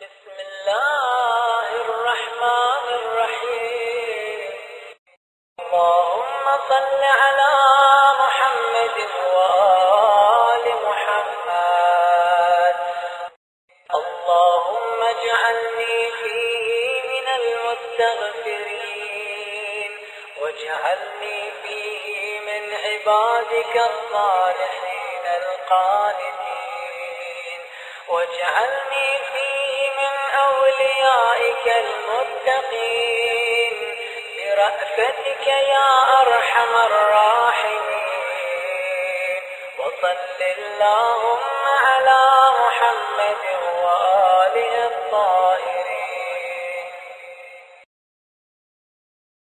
बिस्मिल्लाहिर्रहमानिर्रहीम। अल्लाहुम्मा सल्लि अला मुहम्मदिन व आलि मुहम्मद। अल्लाहुम्मा इजअलनी फीही मिनल मुस्तगफिरीन वजअलनी फीही मिन इबादिका अस्सालिहीन अलकानितीन वजअलनी फीही मिन औलियाइक المتقين برأفتك يا أرحم الراحمين وصل اللهم على محمد وآله الطاهرين